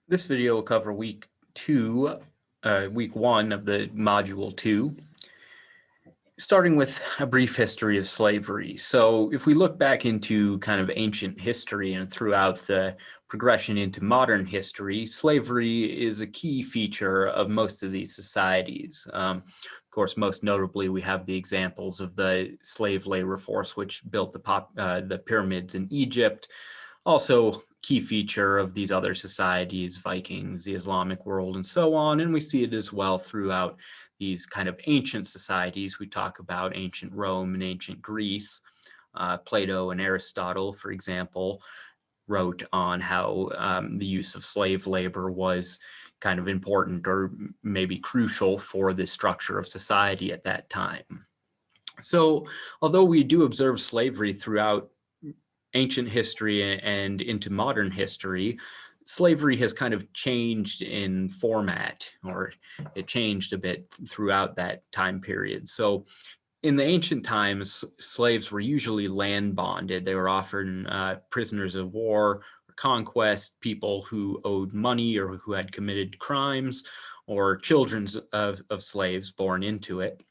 This video will cover week one of the module 2, starting with a brief history of slavery. So if we look back into kind of ancient history and throughout the progression into modern history, slavery is a key feature of most of these societies. Of course, most notably, we have the examples of the slave labor force, which built the pyramids in Egypt. Also, key feature of these other societies, Vikings, the Islamic world, and so on. And we see it as well throughout these kind of ancient societies. We talk about ancient Rome and ancient Greece. Plato and Aristotle, for example, wrote on how the use of slave labor was kind of important or maybe crucial for the structure of society at that time. So although we do observe slavery throughout ancient history and into modern history, slavery has kind of changed in format, or it changed a bit throughout that time period. So in the ancient times, slaves were usually land bonded. They were often prisoners of war or conquest, people who owed money or who had committed crimes, or children of slaves born into it.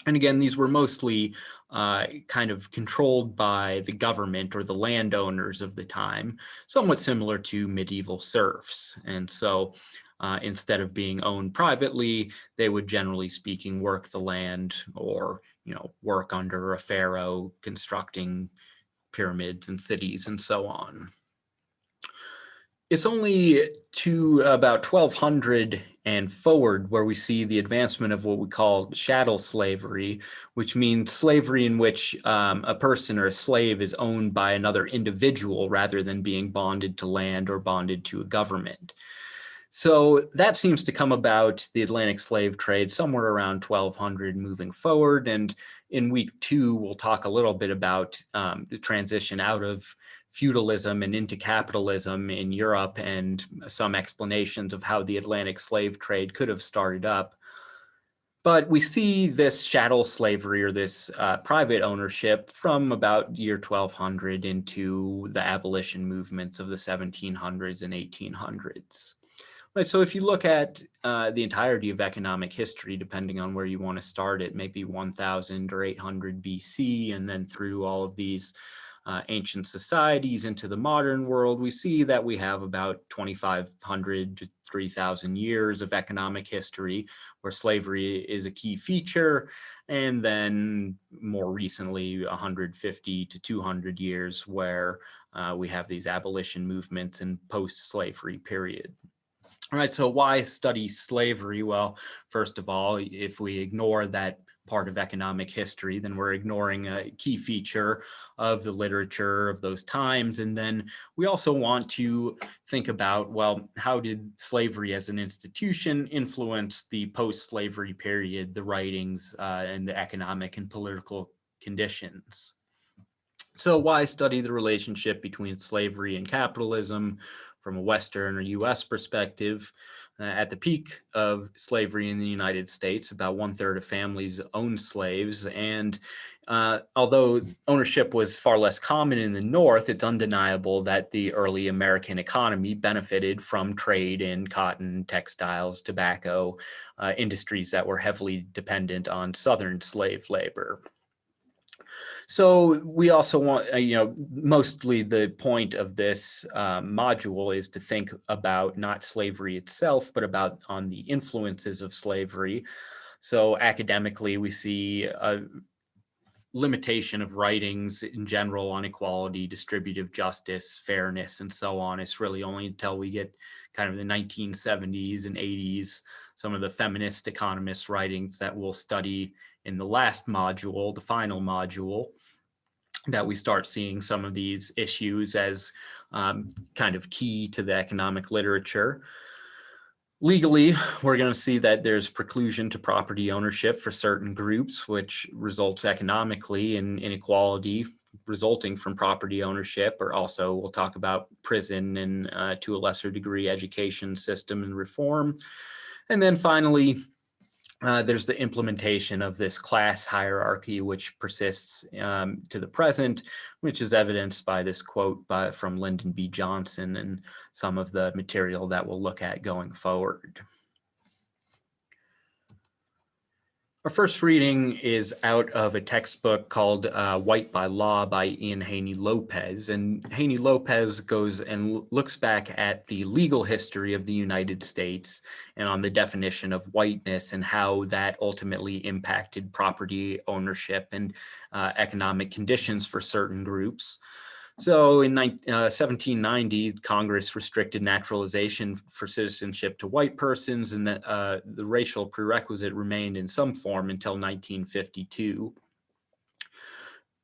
And again, these were mostly kind of controlled by the government or the landowners of the time, somewhat similar to medieval serfs. And so instead of being owned privately, they would, generally speaking, work the land or, work under a pharaoh constructing pyramids and cities and so on. It's only to about 1200 and forward where we see the advancement of what we call chattel slavery, which means slavery in which a person or a slave is owned by another individual rather than being bonded to land or bonded to a government. So that seems to come about the Atlantic slave trade somewhere around 1200 moving forward. And in week 2, we'll talk a little bit about the transition out of feudalism and into capitalism in Europe and some explanations of how the Atlantic slave trade could have started up. But we see this chattel slavery or this private ownership from about year 1200 into the abolition movements of the 1700s and 1800s. Right, so if you look at the entirety of economic history, depending on where you want to start it, maybe 1000 or 800 BC, and then through all of these ancient societies into the modern world, we see that we have about 2,500 to 3,000 years of economic history where slavery is a key feature, and then more recently 150 to 200 years where we have these abolition movements and post-slavery period. All right, so why study slavery? Well, first of all, if we ignore that part of economic history, then we're ignoring a key feature of the literature of those times. And then we also want to think about, well, how did slavery as an institution influence the post-slavery period, the writings, and the economic and political conditions? So why study the relationship between slavery and capitalism from a Western or US perspective? At the peak of slavery in the United States, about 1/3 of families owned slaves. And although ownership was far less common in the North, it's undeniable that the early American economy benefited from trade in cotton, textiles, tobacco, industries that were heavily dependent on Southern slave labor. So we also want, mostly the point of this module is to think about not slavery itself, but about on the influences of slavery. So academically, we see a limitation of writings in general on equality, distributive justice, fairness, and so on. It's really only until we get kind of the 1970s and 80s, some of the feminist economist writings that we'll study in the last module, the final module, that we start seeing some of these issues as kind of key to the economic literature. Legally, we're going to see that there's preclusion to property ownership for certain groups, which results economically in inequality resulting from property ownership, or also we'll talk about prison and to a lesser degree education system and reform. And then finally, there's the implementation of this class hierarchy, which persists to the present, which is evidenced by this quote from Lyndon B. Johnson and some of the material that we'll look at going forward. Our first reading is out of a textbook called White by Law by Ian Haney Lopez. And Haney Lopez goes and looks back at the legal history of the United States and on the definition of whiteness and how that ultimately impacted property ownership and economic conditions for certain groups. So in 1790, Congress restricted naturalization for citizenship to white persons, and that the racial prerequisite remained in some form until 1952.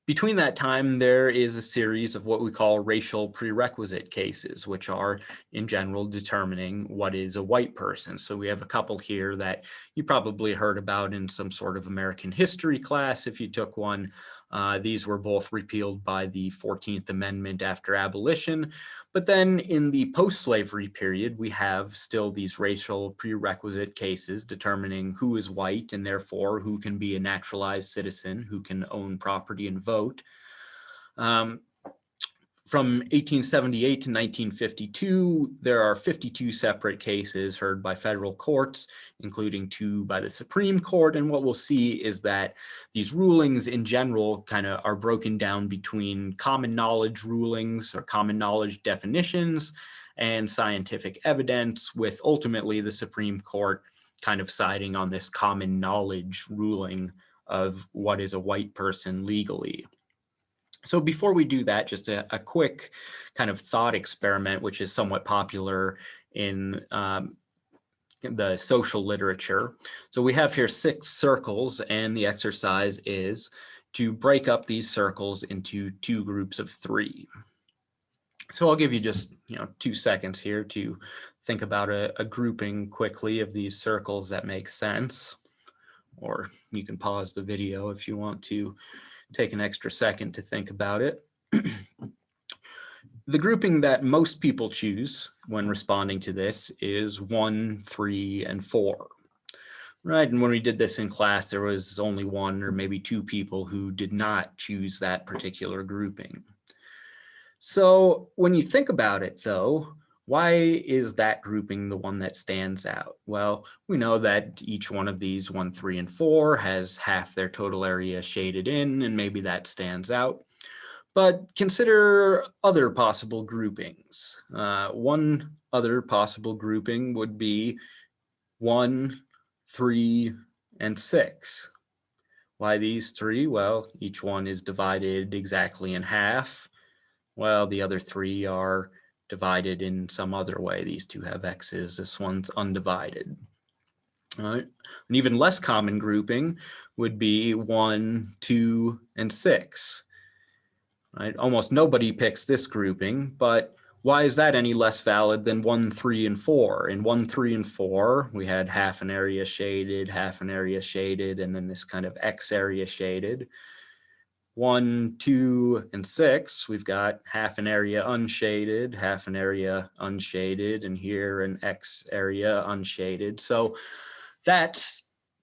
Between that time, there is a series of what we call racial prerequisite cases, which are in general determining what is a white person. So we have a couple here that you probably heard about in some sort of American history class if you took one. These were both repealed by the 14th Amendment after abolition. But then in the post-slavery period, we have still these racial prerequisite cases determining who is white and therefore who can be a naturalized citizen, who can own property and vote. From 1878 to 1952, there are 52 separate cases heard by federal courts, including 2 by the Supreme Court. And what we'll see is that these rulings in general kind of are broken down between common knowledge rulings or common knowledge definitions and scientific evidence, with ultimately the Supreme Court kind of siding on this common knowledge ruling of what is a white person legally. So before we do that, just a quick kind of thought experiment, which is somewhat popular in the social literature. So we have here 6 circles, and the exercise is to break up these circles into 2 groups of 3. So I'll give you just 2 seconds here to think about a grouping quickly of these circles that makes sense, or you can pause the video if you want to take an extra second to think about it. The grouping that most people choose when responding to this is 1, 3, and 4. Right, and when we did this in class, there was only 1 or maybe 2 people who did not choose that particular grouping. So when you think about it though, why is that grouping the one that stands out? Well, we know that each one of these 1, 3, and 4 has half their total area shaded in, and maybe that stands out. But consider other possible groupings. One other possible grouping would be 1, 3, and 6. Why these 3? Well, each one is divided exactly in half. Well, the other 3 are divided in some other way. These 2 have X's, this one's undivided. All right. An even less common grouping would be 1, 2, and 6. Right? Almost nobody picks this grouping, but why is that any less valid than 1, 3, and 4? In 1, 3, and 4, we had half an area shaded, half an area shaded, and then this kind of X area shaded. 1, 2, and 6, we've got half an area unshaded, half an area unshaded, and here an X area unshaded. So that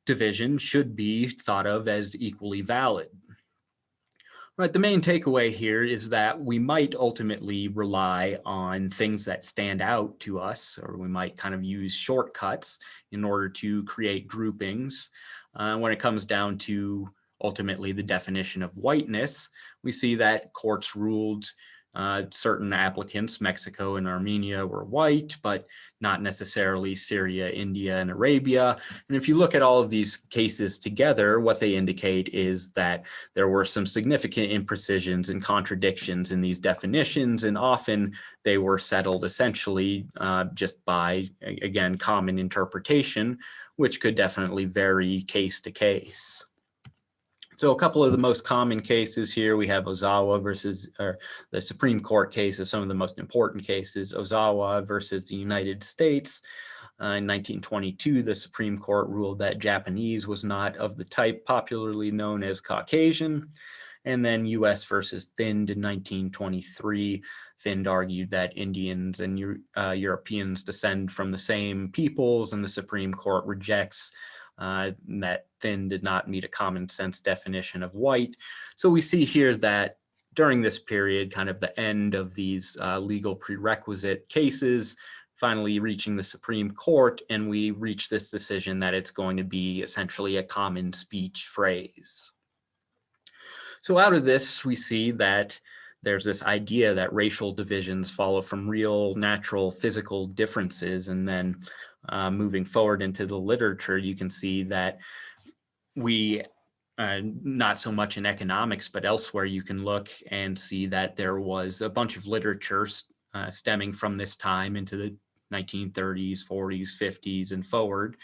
division should be thought of as equally valid. Right, the main takeaway here is that we might ultimately rely on things that stand out to us, or we might kind of use shortcuts in order to create groupings. When it comes down to ultimately the definition of whiteness, we see that courts ruled certain applicants, Mexico and Armenia, were white, but not necessarily Syria, India, and Arabia. And if you look at all of these cases together, what they indicate is that there were some significant imprecisions and contradictions in these definitions, and often they were settled essentially just by, again, common interpretation, which could definitely vary case to case. So a couple of the most common cases here, we have Ozawa versus, or the Supreme Court cases, some of the most important cases. Ozawa versus the United States. In 1922, the Supreme Court ruled that Japanese was not of the type popularly known as Caucasian. And then US versus Thind in 1923. Thind argued that Indians and Europeans descend from the same peoples, and the Supreme Court rejects that thin did not meet a common sense definition of white. So we see here that during this period, kind of the end of these legal prerequisite cases, finally reaching the Supreme Court, and we reach this decision that it's going to be essentially a common speech phrase. So out of this, we see that there's this idea that racial divisions follow from real, natural, physical differences. And then moving forward into the literature, you can see that we, not so much in economics, but elsewhere, you can look and see that there was a bunch of literature stemming from this time into the 1930s, 40s, 50s, and forward,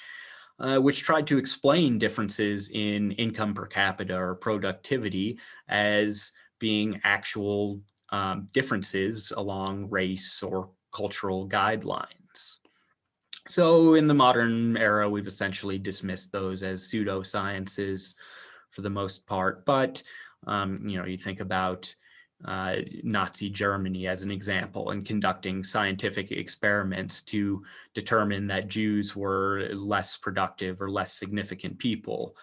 which tried to explain differences in income per capita or productivity as being actual differences along race or cultural guidelines. So in the modern era, we've essentially dismissed those as pseudosciences for the most part. But you think about Nazi Germany as an example, and conducting scientific experiments to determine that Jews were less productive or less significant people.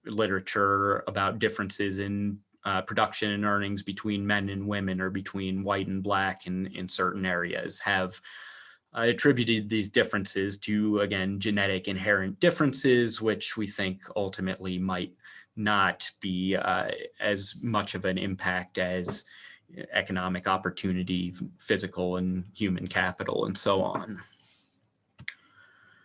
Literature about differences in production and earnings between men and women, or between white and black in certain areas, have attributed these differences to, again, genetic inherent differences, which we think ultimately might not be as much of an impact as economic opportunity, physical and human capital, and so on.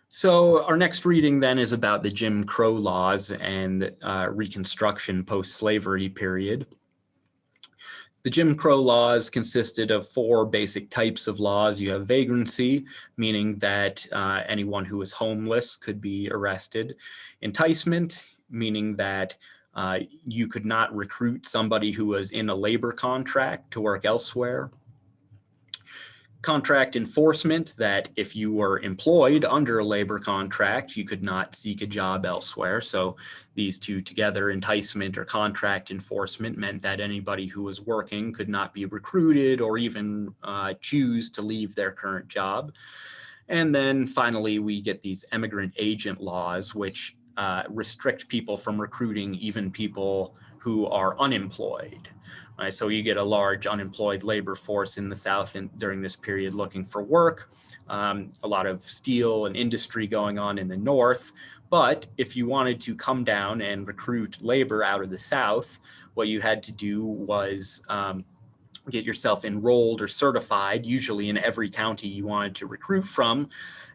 So our next reading then is about the Jim Crow laws and Reconstruction post-slavery period. The Jim Crow laws consisted of 4 basic types of laws. You have vagrancy, meaning that anyone who was homeless could be arrested. Enticement, meaning that you could not recruit somebody who was in a labor contract to work elsewhere. Contract enforcement, that if you were employed under a labor contract, you could not seek a job elsewhere. So these two together, enticement or contract enforcement, meant that anybody who was working could not be recruited or even choose to leave their current job. And then finally, we get these immigrant agent laws, which restrict people from recruiting even people who are unemployed. So you get a large unemployed labor force in the South during this period looking for work, a lot of steel and industry going on in the North. But if you wanted to come down and recruit labor out of the South, what you had to do was get yourself enrolled or certified, usually in every county you wanted to recruit from.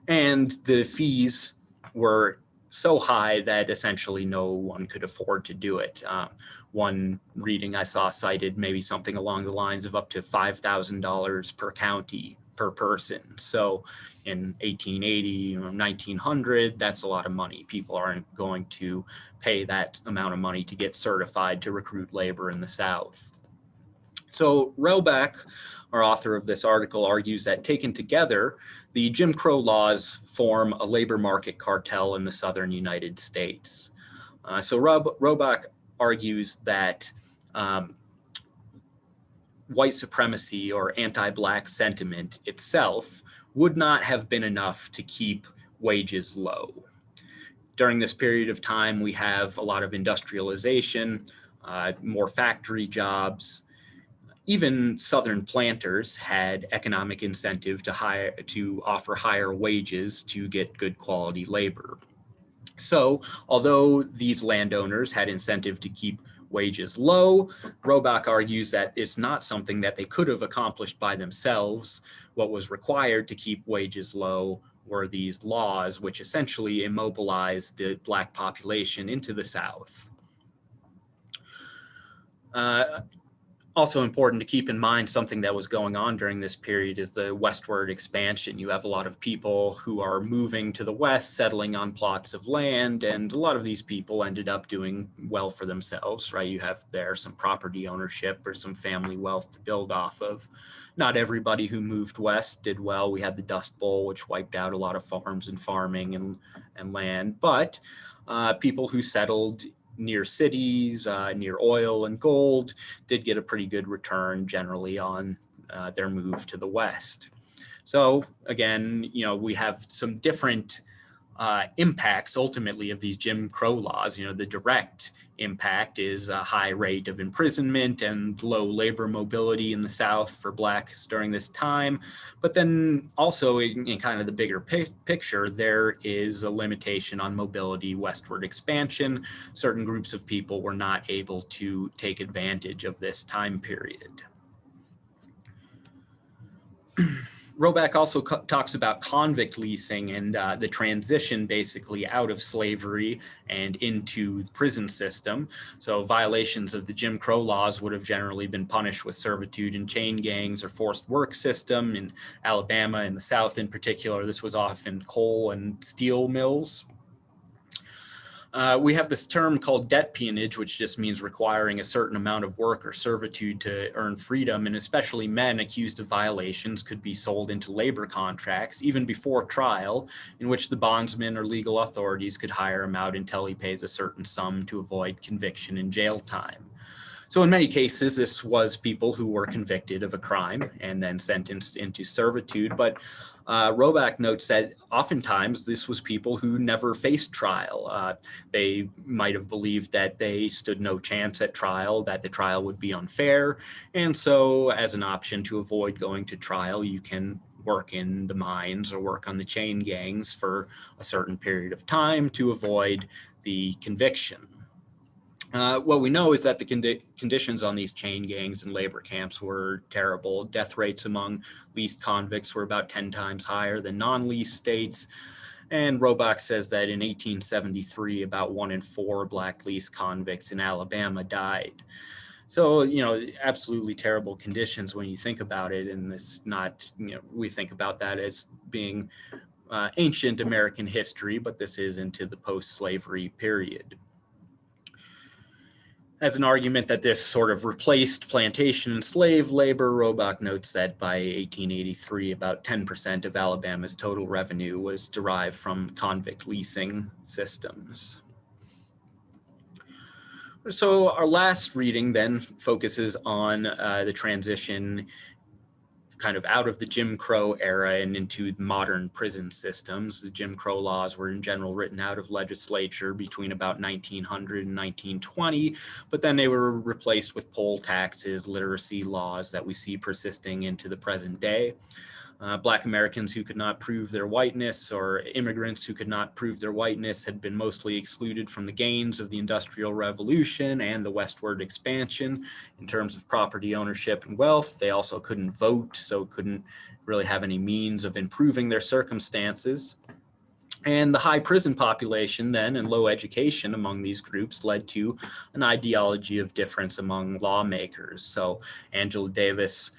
And the fees were so high that essentially no one could afford to do it. One reading I saw cited maybe something along the lines of up to $5,000 per county per person. So in 1880 or 1900, that's a lot of money. People aren't going to pay that amount of money to get certified to recruit labor in the South. So Roebuck, our author of this article, argues that taken together, the Jim Crow laws form a labor market cartel in the southern United States. So Roebuck argues that white supremacy or anti-black sentiment itself would not have been enough to keep wages low. During this period of time, we have a lot of industrialization, more factory jobs. Even Southern planters had economic incentive to offer higher wages to get good quality labor. So although these landowners had incentive to keep wages low, Roebuck argues that it's not something that they could have accomplished by themselves. What was required to keep wages low were these laws, which essentially immobilized the Black population into the South. Also important to keep in mind, something that was going on during this period is the westward expansion. You have a lot of people who are moving to the west, settling on plots of land, and a lot of these people ended up doing well for themselves, right? You have there some property ownership or some family wealth to build off of. Not everybody who moved west did well. We had the Dust Bowl, which wiped out a lot of farms and farming and land, but people who settled near cities, near oil and gold, did get a pretty good return generally on their move to the West. So again, we have some different impacts ultimately of these Jim Crow laws. The direct impact is a high rate of imprisonment and low labor mobility in the South for Blacks during this time. But then also in kind of the bigger picture, there is a limitation on mobility, westward expansion. Certain groups of people were not able to take advantage of this time period. Roback also talks about convict leasing and the transition basically out of slavery and into the prison system. So violations of the Jim Crow laws would have generally been punished with servitude in chain gangs or forced work system. In Alabama, in the South in particular, this was often coal and steel mills. We have this term called debt peonage, which just means requiring a certain amount of work or servitude to earn freedom. And especially men accused of violations could be sold into labor contracts, even before trial, in which the bondsman or legal authorities could hire him out until he pays a certain sum to avoid conviction and jail time. So in many cases, this was people who were convicted of a crime and then sentenced into servitude. But Roback notes that oftentimes this was people who never faced trial. They might have believed that they stood no chance at trial, that the trial would be unfair. And so as an option to avoid going to trial, you can work in the mines or work on the chain gangs for a certain period of time to avoid the conviction. What we know is that the conditions on these chain gangs and labor camps were terrible. Death rates among leased convicts were about 10 times higher than non-leased states. And Roback says that in 1873, about 1 in 4 Black leased convicts in Alabama died. So, absolutely terrible conditions when you think about it. And it's not, we think about that as being ancient American history, but this is into the post-slavery period. As an argument that this sort of replaced plantation and slave labor, Roback notes that by 1883, about 10% of Alabama's total revenue was derived from convict leasing systems. So our last reading then focuses on the transition kind of out of the Jim Crow era and into modern prison systems. The Jim Crow laws were in general written out of legislature between about 1900 and 1920, but then they were replaced with poll taxes, literacy laws that we see persisting into the present day. Black Americans who could not prove their whiteness or immigrants who could not prove their whiteness had been mostly excluded from the gains of the Industrial Revolution and the westward expansion in terms of property ownership and wealth. They also couldn't vote, so couldn't really have any means of improving their circumstances. And the high prison population then and low education among these groups led to an ideology of difference among lawmakers. So Angela Davis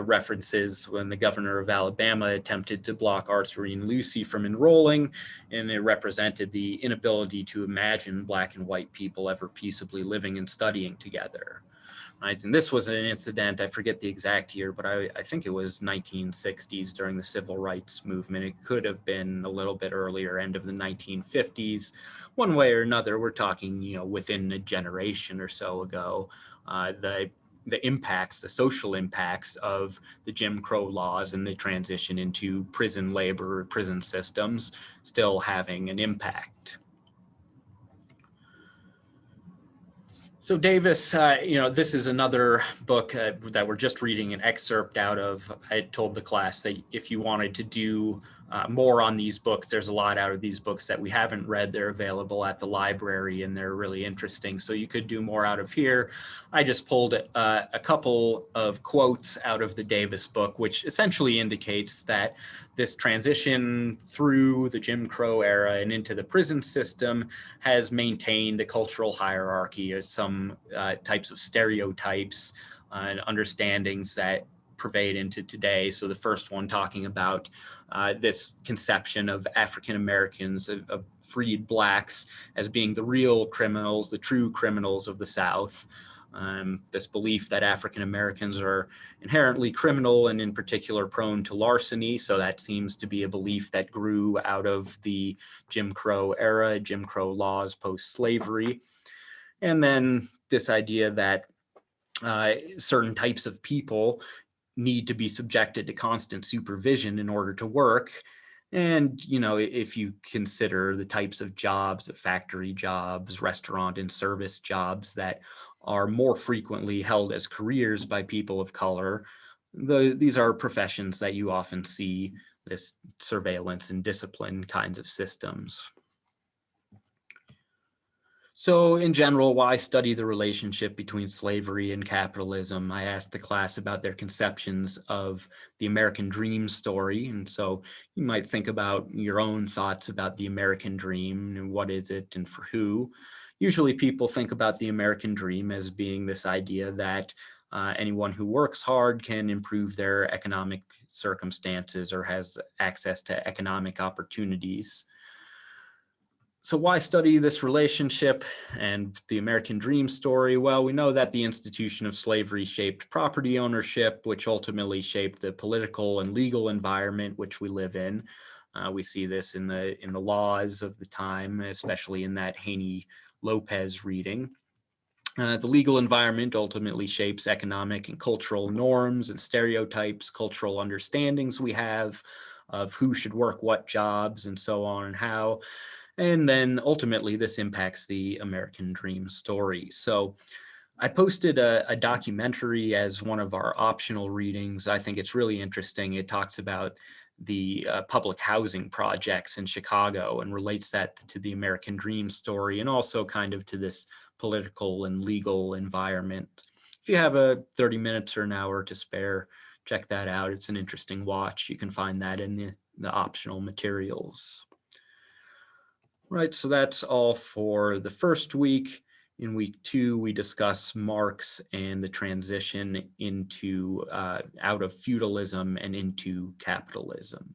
references when the governor of Alabama attempted to block Arthurine Lucy from enrolling, and it represented the inability to imagine Black and white people ever peaceably living and studying together. Right? And this was an incident, I forget the exact year, but I think it was 1960s during the Civil Rights Movement. It could have been a little bit earlier, end of the 1950s. One way or another, we're talking, within a generation or so ago, the impacts, the social impacts of the Jim Crow laws and the transition into prison labor, prison systems still having an impact. So Davis, this is another book that we're just reading an excerpt out of. I told the class that if you wanted to do more on these books, there's a lot out of these books that we haven't read. They're available at the library and they're really interesting. So you could do more out of here. I just pulled a couple of quotes out of the Davis book, which essentially indicates that this transition through the Jim Crow era and into the prison system has maintained a cultural hierarchy or some types of stereotypes and understandings that pervade into today. So the first one talking about this conception of African Americans, of freed Blacks as being the real criminals, the true criminals of the South. This belief that African Americans are inherently criminal and in particular prone to larceny. So that seems to be a belief that grew out of the Jim Crow era, Jim Crow laws post-slavery. And then this idea that certain types of people need to be subjected to constant supervision in order to work. And, if you consider the types of jobs, the factory jobs, restaurant and service jobs that are more frequently held as careers by people of color, these are professions that you often see this surveillance and discipline kinds of systems. So, in general, why study the relationship between slavery and capitalism? I asked the class about their conceptions of the American dream story. And so you might think about your own thoughts about the American dream and what is it and for who. Usually, people think about the American dream as being this idea that anyone who works hard can improve their economic circumstances or has access to economic opportunities. So, why study this relationship and the American dream story? Well, we know that the institution of slavery shaped property ownership, which ultimately shaped the political and legal environment which we live in. We see this in the laws of the time, especially in that Haney Lopez reading. The legal environment ultimately shapes economic and cultural norms and stereotypes, cultural understandings we have of who should work what jobs and so on and how. And then ultimately, this impacts the American dream story. So I posted a documentary as one of our optional readings. I think it's really interesting. It talks about the public housing projects in Chicago and relates that to the American dream story and also kind of to this political and legal environment. If you have 30 minutes or an hour to spare, check that out. It's an interesting watch. You can find that in the optional materials. Right, so that's all for the first week. In week 2, we discuss Marx and the transition into out of feudalism and into capitalism.